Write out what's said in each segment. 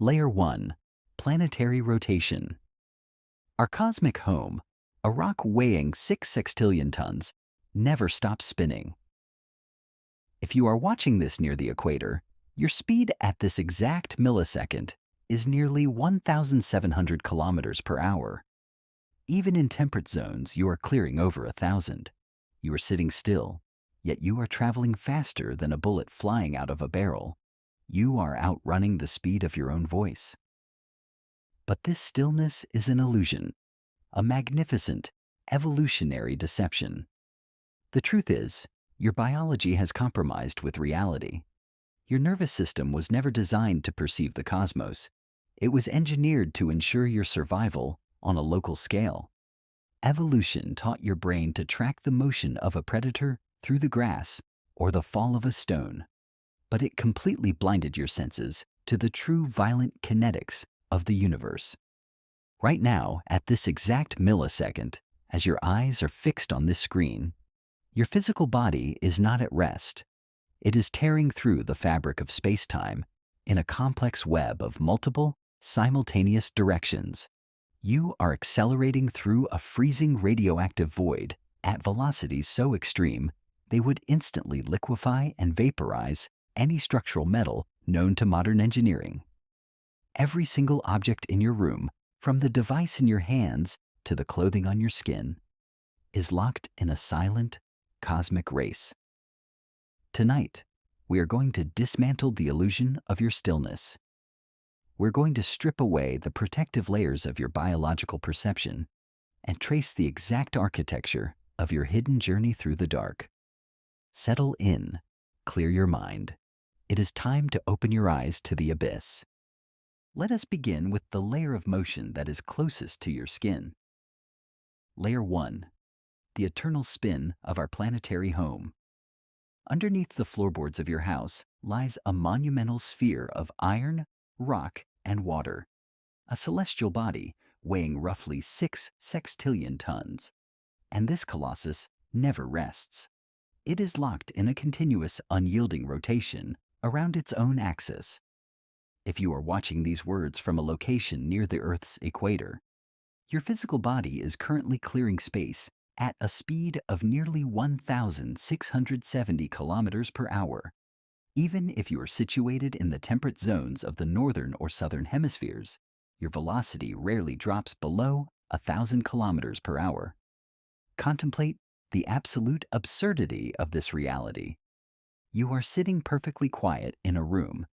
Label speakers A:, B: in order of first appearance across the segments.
A: Layer 1. Planetary rotation. Our cosmic home, a rock weighing 6 sextillion tons, never stops spinning. If you are watching this near the equator, your speed at this exact millisecond is nearly 1,700 kilometers per hour. Even in temperate zones, you are clearing over 1,000. You are sitting still, yet you are traveling faster than a bullet flying out of a barrel. You are outrunning the speed of your own voice. But this stillness is an illusion, a magnificent, evolutionary deception. The truth is, your biology has compromised with reality. Your nervous system was never designed to perceive the cosmos. It was engineered to ensure your survival on a local scale. Evolution taught your brain to track the motion of a predator through the grass or the fall of a stone, but it completely blinded your senses to the true violent kinetics of the universe. Right now, at this exact millisecond, as your eyes are fixed on this screen, your physical body is not at rest. It is tearing through the fabric of space-time in a complex web of multiple, simultaneous directions. You are accelerating through a freezing radioactive void at velocities so extreme they would instantly liquefy and vaporize any structural metal known to modern engineering. Every single object in your room, from the device in your hands to the clothing on your skin, is locked in a silent, cosmic race. Tonight, we are going to dismantle the illusion of your stillness. We're going to strip away the protective layers of your biological perception and trace the exact architecture of your hidden journey through the dark. Settle in, clear your mind. It is time to open your eyes to the abyss. Let us begin with the layer of motion that is closest to your skin. Layer 1. The eternal spin of our planetary home. Underneath the floorboards of your house lies a monumental sphere of iron, rock, and water, a celestial body weighing roughly 6 sextillion tons. And this colossus never rests. It is locked in a continuous, unyielding rotation around its own axis. If you are watching these words from a location near the Earth's equator, your physical body is currently clearing space at a speed of nearly 1,670 kilometers per hour. Even if you are situated in the temperate zones of the northern or southern hemispheres, your velocity rarely drops below 1,000 kilometers per hour. Contemplate the absolute absurdity of this reality. You are sitting perfectly quiet in a room,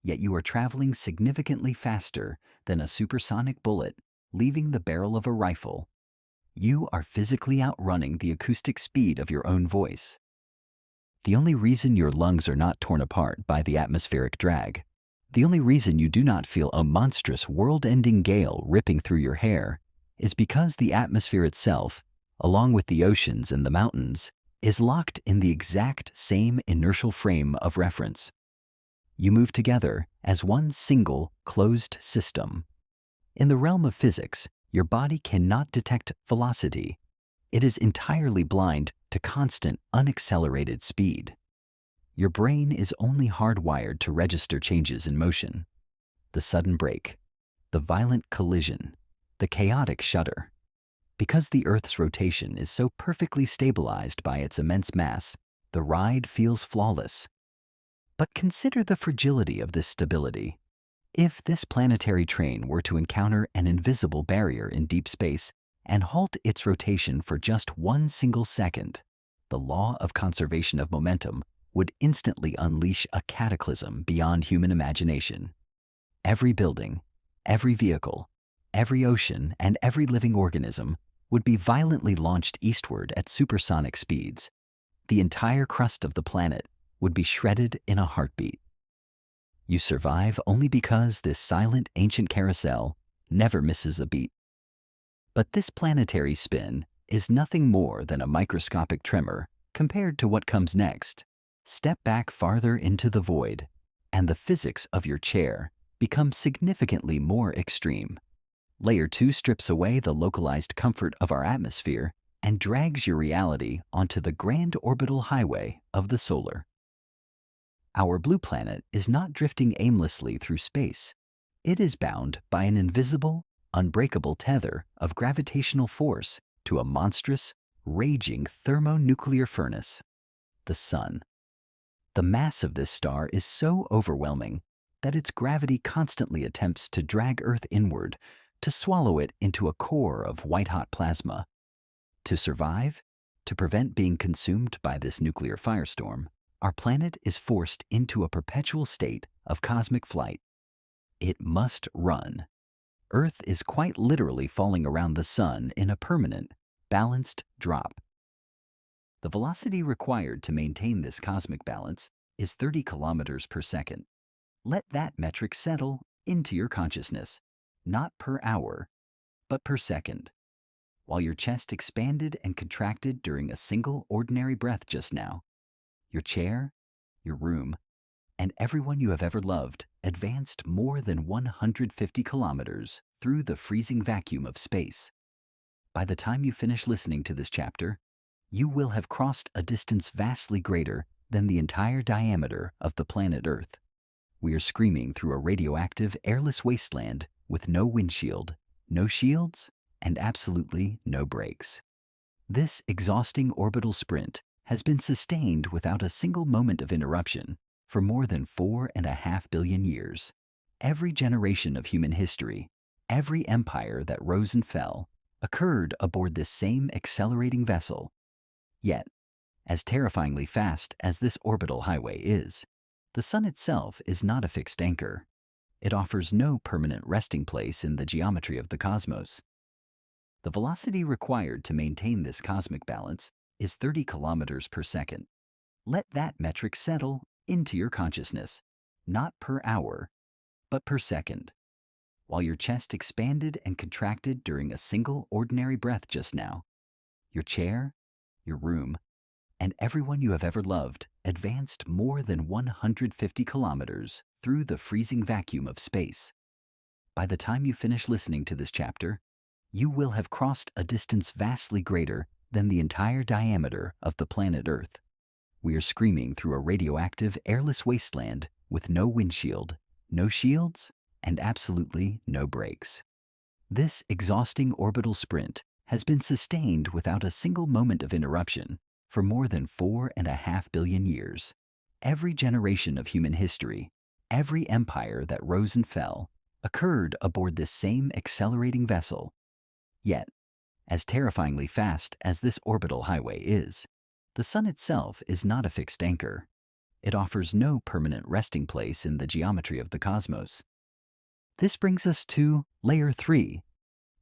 A: yet you are traveling significantly faster than a supersonic bullet leaving the barrel of a rifle. You are physically outrunning the acoustic speed of your own voice. The only reason your lungs are not torn apart by the atmospheric drag, the only reason you do not feel a monstrous world-ending gale ripping through your hair, is because the atmosphere itself, along with the oceans and the mountains, is locked in the exact same inertial frame of reference. You move together as one single, closed system. In the realm of physics, your body cannot detect velocity. It is entirely blind to constant, unaccelerated speed. Your brain is only hardwired to register changes in motion. The sudden break, the violent collision, the chaotic shudder. Because the Earth's rotation is so perfectly stabilized by its immense mass, the ride feels flawless. But consider the fragility of this stability. If this planetary train were to encounter an invisible barrier in deep space and halt its rotation for just one single second, the law of conservation of momentum would instantly unleash a cataclysm beyond human imagination. Every building, every vehicle, every ocean, and every living organism would be violently launched eastward at supersonic speeds. The entire crust of the planet would be shredded in a heartbeat. You survive only because this silent ancient carousel never misses a beat. But this planetary spin is nothing more than a microscopic tremor compared to what comes next. Step back farther into the void, and the physics of your chair becomes significantly more extreme. Layer 2 strips away the localized comfort of our atmosphere and drags your reality onto the grand orbital highway of the solar. Our blue planet is not drifting aimlessly through space. It is bound by an invisible, unbreakable tether of gravitational force to a monstrous, raging thermonuclear furnace, the Sun. The mass of this star is so overwhelming that its gravity constantly attempts to drag Earth inward to swallow it into a core of white-hot plasma. To survive, to prevent being consumed by this nuclear firestorm, our planet is forced into a perpetual state of cosmic flight. It must run. Earth is quite literally falling around the Sun in a permanent, balanced drop. The velocity required to maintain this cosmic balance is 30 kilometers per second. Let that metric settle into your consciousness, not per hour, but per second. While your chest expanded and contracted during a single ordinary breath just now, your chair, your room, and everyone you have ever loved advanced more than 150 kilometers through the freezing vacuum of space. By the time you finish listening to this chapter, you will have crossed a distance vastly greater than the entire diameter of the planet Earth. We are screaming through a radioactive, airless wasteland with no windshield, no shields, and absolutely no brakes. This exhausting orbital sprint has been sustained without a single moment of interruption for more than 4.5 billion years. Every generation of human history, every empire that rose and fell, occurred aboard this same accelerating vessel. Yet, as terrifyingly fast as this orbital highway is, the Sun itself is not a fixed anchor. It offers no permanent resting place in the geometry of the cosmos. The velocity required to maintain this cosmic balance is 30 kilometers per second. Let that metric settle into your consciousness, not per hour, but per second. While your chest expanded and contracted during a single ordinary breath just now, your chair, your room, and everyone you have ever loved advanced more than 150 kilometers through the freezing vacuum of space. By the time you finish listening to this chapter, you will have crossed a distance vastly greater than the entire diameter of the planet Earth. We are screaming through a radioactive, airless wasteland with no windshield, no shields, and absolutely no brakes. This exhausting orbital sprint has been sustained without a single moment of interruption for more than 4.5 billion years. Every generation of human history, every empire that rose and fell, occurred aboard this same accelerating vessel. Yet, as terrifyingly fast as this orbital highway is, the Sun itself is not a fixed anchor. It offers no permanent resting place in the geometry of the cosmos. This brings us to Layer 3.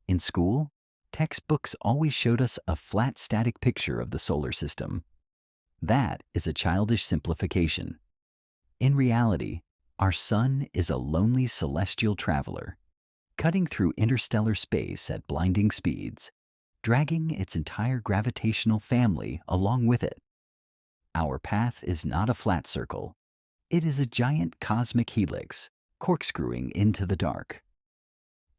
A: In school, textbooks always showed us a flat static picture of the solar system. That is a childish simplification. In reality, our Sun is a lonely celestial traveler, cutting through interstellar space at blinding speeds, dragging its entire gravitational family along with it. Our path is not a flat circle. It is a giant cosmic helix, corkscrewing into the dark.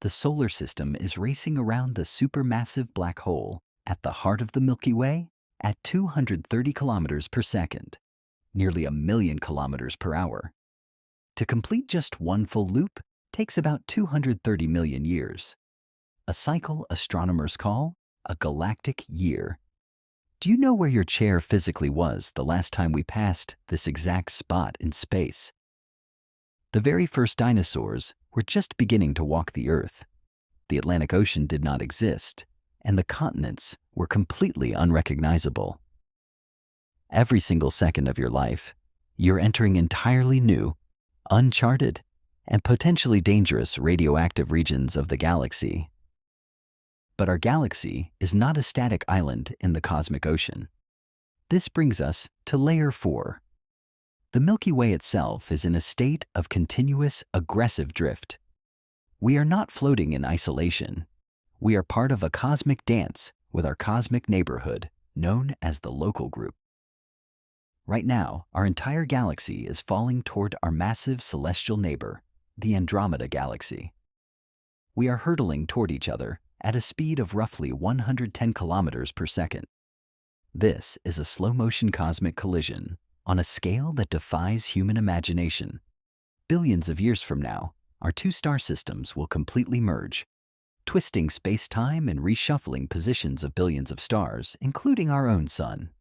A: The solar system is racing around the supermassive black hole at the heart of the Milky Way at 230 kilometers per second, nearly 1,000,000 kilometers per hour. To complete just one full loop takes about 230 million years. A cycle astronomers call a galactic year. Do you know where your chair physically was the last time we passed this exact spot in space? The very first dinosaurs were just beginning to walk the Earth. The Atlantic Ocean did not exist, and the continents were completely unrecognizable. Every single second of your life, you're entering entirely new, uncharted, and potentially dangerous radioactive regions of the galaxy. But our galaxy is not a static island in the cosmic ocean. This brings us to Layer 4. The Milky Way itself is in a state of continuous, aggressive drift. We are not floating in isolation. We are part of a cosmic dance with our cosmic neighborhood, known as the local group. Right now, our entire galaxy is falling toward our massive celestial neighbor, the Andromeda Galaxy. We are hurtling toward each other at a speed of roughly 110 kilometers per second. This is a slow-motion cosmic collision on a scale that defies human imagination. Billions of years from now, our two star systems will completely merge, twisting space-time and reshuffling positions of billions of stars, including our own Sun.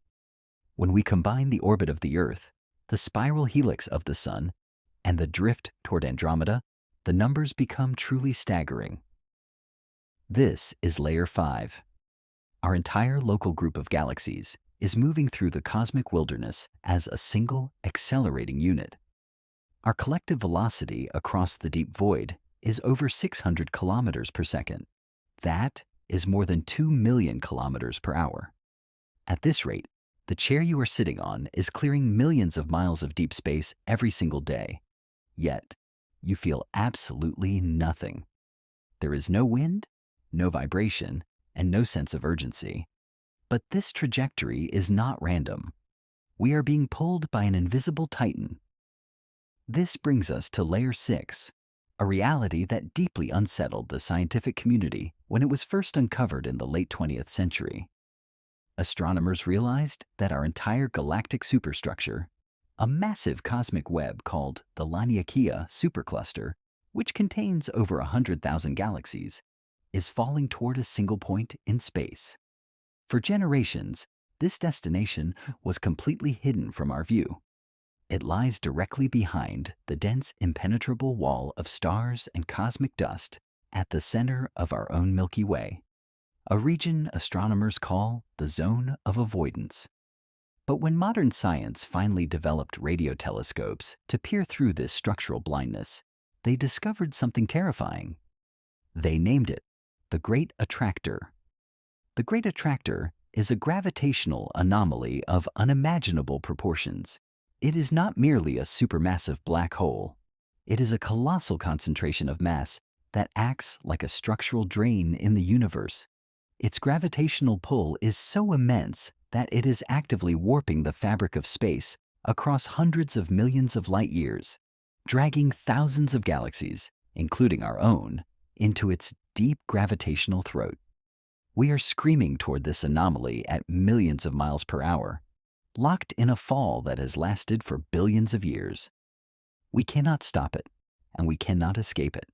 A: When we combine the orbit of the Earth, the spiral helix of the Sun, and the drift toward Andromeda, the numbers become truly staggering. This is Layer 5. Our entire local group of galaxies is moving through the cosmic wilderness as a single accelerating unit. Our collective velocity across the deep void is over 600 kilometers per second. That is more than 2 million kilometers per hour. At this rate, the chair you are sitting on is clearing millions of miles of deep space every single day. Yet, you feel absolutely nothing. There is no wind, no vibration, and no sense of urgency. But this trajectory is not random. We are being pulled by an invisible titan. This brings us to Layer 6, a reality that deeply unsettled the scientific community when it was first uncovered in the late 20th century. Astronomers realized that our entire galactic superstructure, a massive cosmic web called the Laniakea supercluster, which contains over 100,000 galaxies, is falling toward a single point in space. For generations, this destination was completely hidden from our view. It lies directly behind the dense, impenetrable wall of stars and cosmic dust at the center of our own Milky Way, a region astronomers call the zone of avoidance. But when modern science finally developed radio telescopes to peer through this structural blindness, they discovered something terrifying. They named it the Great Attractor. The Great Attractor is a gravitational anomaly of unimaginable proportions. It is not merely a supermassive black hole. It is a colossal concentration of mass that acts like a structural drain in the universe. Its gravitational pull is so immense that it is actively warping the fabric of space across hundreds of millions of light years, dragging thousands of galaxies, including our own, into its deep gravitational throat. We are screaming toward this anomaly at millions of miles per hour, locked in a fall that has lasted for billions of years. We cannot stop it, and we cannot escape it.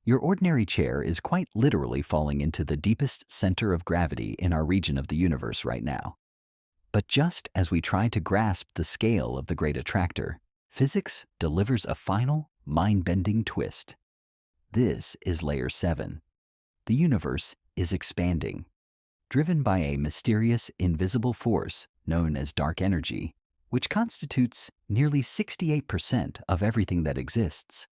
A: Your ordinary chair is quite literally falling into the deepest center of gravity in our region of the universe right now. But just as we try to grasp the scale of the Great Attractor, physics delivers a final, mind-bending twist. This is Layer 7. The universe is expanding, driven by a mysterious, invisible force known as dark energy, which constitutes nearly 68% of everything that exists.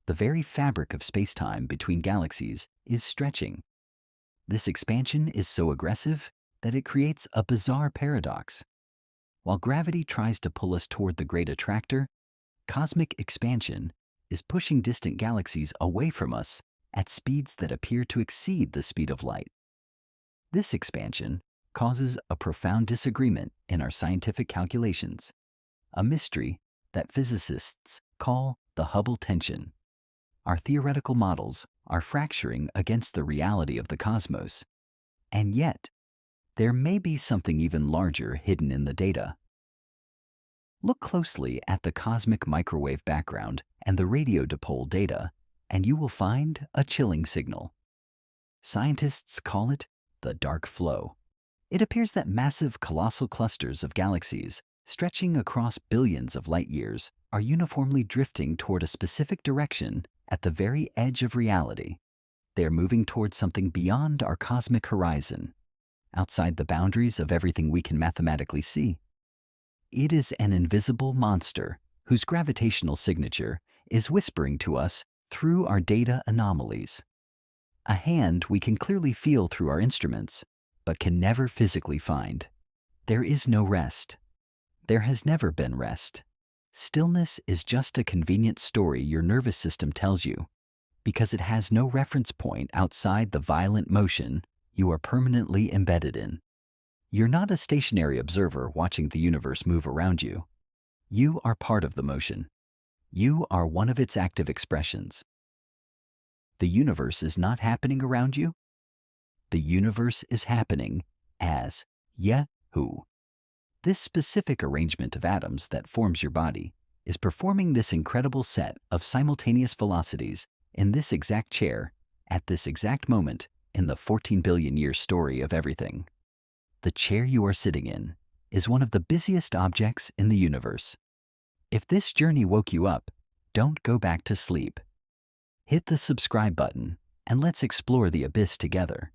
A: The very fabric of space-time between galaxies is stretching. This expansion is so aggressive that it creates a bizarre paradox. While gravity tries to pull us toward the Great Attractor, cosmic expansion is pushing distant galaxies away from us at speeds that appear to exceed the speed of light. This expansion causes a profound disagreement in our scientific calculations, a mystery that physicists call the Hubble tension. Our theoretical models are fracturing against the reality of the cosmos, and yet, there may be something even larger hidden in the data. Look closely at the cosmic microwave background and the radio dipole data, and you will find a chilling signal. Scientists call it the dark flow. It appears that massive, colossal clusters of galaxies, stretching across billions of light years, are uniformly drifting toward a specific direction at the very edge of reality. They are moving towards something beyond our cosmic horizon, outside the boundaries of everything we can mathematically see. It is an invisible monster whose gravitational signature is whispering to us through our data anomalies. A hand we can clearly feel through our instruments, but can never physically find. There is no rest. There has never been rest. Stillness is just a convenient story your nervous system tells you, because it has no reference point outside the violent motion you are permanently embedded in. You're not a stationary observer watching the universe move around you. You are part of the motion. You are one of its active expressions. The universe is not happening around you. The universe is happening as Yehu. This specific arrangement of atoms that forms your body is performing this incredible set of simultaneous velocities in this exact chair at this exact moment in the 14 billion year story of everything. The chair you are sitting in is one of the busiest objects in the universe. If this journey woke you up, don't go back to sleep. Hit the subscribe button and let's explore the abyss together.